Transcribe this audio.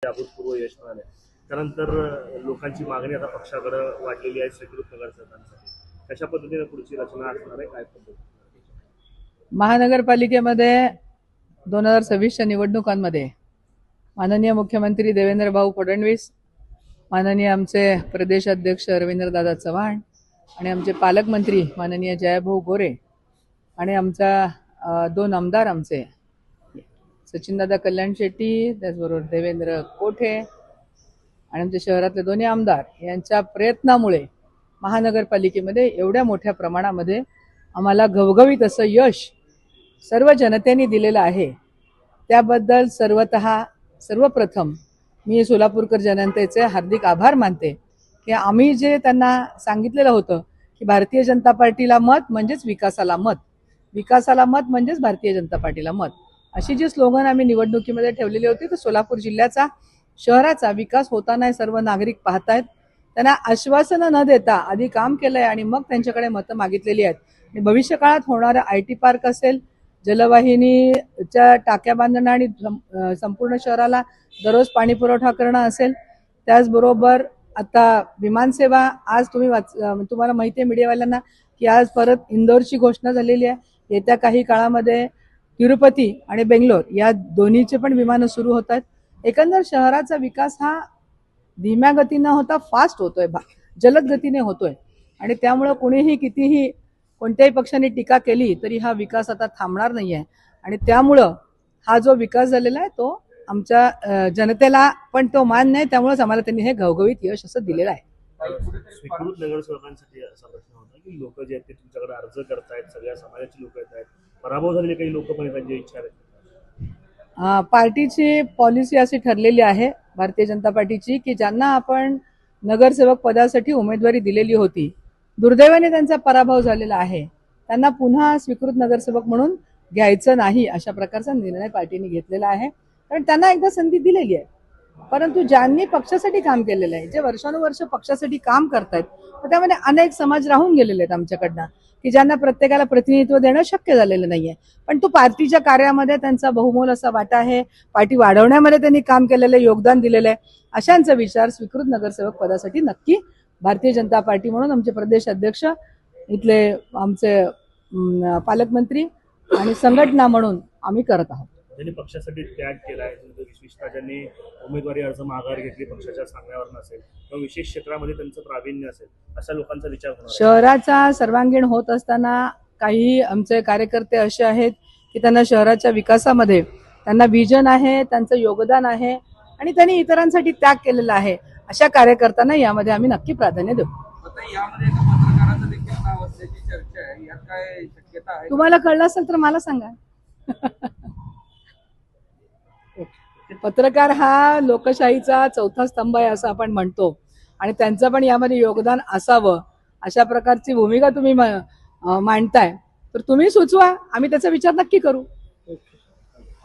अभूतपूर्व यश मिळालं. त्यानंतर लोकांची मागणी आता पक्षाकडे वाढलेली आहे स्वीकृत नगरसेवकांसाठी. कशा पद्धतीने पुढची रचना असणार आहे, काय पद्धती? महानगरपालिकेमध्ये 2026च्या निवडणुकांमध्ये माननीय मुख्यमंत्री देवेंद्र भाऊ फडणवीस, माननीय आमचे प्रदेश अध्यक्ष रवींद्रदादा चव्हाण आणि आमचे पालकमंत्री माननीय जयभाऊ गोरे आणि आमचा 2 आमदार आमचे सचिनदादा कल्याण शेट्टी, त्याचबरोबर देवेंद्र कोठे आणि आमच्या शहरातले दोन्ही आमदार यांच्या प्रयत्नामुळे महानगरपालिकेमध्ये एवढ्या मोठ्या प्रमाणामध्ये आम्हाला घवघवीत असं यश सर्व जनतेने दिलेलं आहे. त्याबद्दल सर्वप्रथम मी सोलापूरकर जनतेचे हार्दिक आभार मानते की आम्ही जे त्यांना सांगितलेलं होतं की भारतीय जनता पार्टीला मत म्हणजेच विकासाला मत, विकासाला मत म्हणजेच भारतीय जनता पार्टीला मत, अशी जी स्लोगन आम्ही निवडणुकीमध्ये ठेवलेली होती, तर सोलापूर जिल्ह्याचा शहराचा विकास होताना सर्व नागरिक पाहतायत. त्यांना आश्वासनं न देता आधी काम केलंय आणि मग त्यांच्याकडे मतं मागितलेली आहेत. आणि भविष्यकाळात होणारं IT पार्क असेल, जलवाहिनीच्या टाक्या बांधणं आणि संपूर्ण शहराला दररोज पाणी पुरवठा करणं असेल, त्याचबरोबर आता विमानसेवा आज तुम्हाला माहिती आहे मीडियावाल्यांना की आज परत इंदोरची घोषणा झालेली आहे. येत्या काही काळामध्ये तिरुपती आणि बेंगलोर या दोन्हीचे पण विमानं सुरू होत आहेत. एकंदर शहराचा विकास हा धीम्या गतीनं होता फास्ट होतोय, जलद गतीने होतोय आणि त्यामुळे कोणीही कितीही कोणत्याही पक्षाने टीका केली तरी हा विकास आता थांबणार नाहीये. आणि त्यामुळं हा जो विकास झालेला आहे तो आमच्या जनतेला पण तो मान नाही, त्यामुळेच आम्हाला त्यांनी हे घवघवीत यश असं दिलेलं आहे. स्वीकृत नगरसेवकांसाठी असा प्रश्न होता की लोक जे आहेत ते तुमच्याकडे अर्ज करतायत, सगळ्या समाजाची लोक येत आहेत, पराभव झालेले काही लोक पण त्यांची इच्छा आहे. पार्टीची पॉलिसी अशी ठरलेली आहे भारतीय जनता पार्टीची की ज्यांना आपण नगरसेवक पदासाठी उमेदवारी दिलेली होती, दुर्दैवाने त्यांचा पराभव झालेला आहे, त्यांना पुन्हा स्वीकृत नगरसेवक म्हणून घ्यायचं नाही, अशा प्रकारचा निर्णय पार्टीने घेतलेला आहे. कारण त्यांना एकदा संधी दिलेली आहे. परंतु ज्यांनी पक्षासाठी काम केलेलं आहे, जे वर्षानुवर्ष पक्षासाठी काम करतायत, त्यामध्ये अनेक समाज राहून गेलेले आहेत आमच्याकडनं की ज्यांना प्रत्येकाला प्रतिनिधित्व देणं शक्य झालेलं नाहीये. पण तो पार्टीच्या कार्यामध्ये त्यांचा बहुमोल असा वाटा आहे, पार्टी वाढवण्यामध्ये त्यांनी काम केलेलं आहे, योगदान दिलेलं आहे. अशांचा विचार स्वीकृत नगरसेवक पदासाठी नक्की भारतीय जनता पार्टी म्हणून आमचे प्रदेश अध्यक्ष, इथले आमचे पालकमंत्री आणि संघटना म्हणून आम्ही करत आहोत. ज्यांनी पक्षासाठी त्याग केलाय, विशेषतः ज्यांनी उमेदवारी अर्ज माघार घेतली पक्षाच्या सांगण्यावर नसेल किंवा विशेष क्षेत्रामध्ये त्यांचं प्रावीण्य असेल, अशा लोकांचा विचार होणार. शहराचा सर्वांगीण होत असताना काही आमचे कार्यकर्ते असे आहेत की त्यांना शहराच्या विकासामध्ये त्यांना विजन आहे, त्यांचं योगदान आहे आणि त्यांनी इतरांसाठी त्याग केलेला आहे. अशा कार्यकर्त्यांना यामध्ये आम्ही नक्की प्राधान्य देऊ. तुम्हाला कळलं असेल तर मला सांगा. पत्रकार हा लोकशाहीचा चौथा स्तंभ आहे असं आपण म्हणतो आणि त्यांचं पण यामध्ये योगदान असावं अशा प्रकारची भूमिका तुम्ही मांडताय, तर तुम्ही सुचवा, आम्ही त्याचा विचार नक्की करू.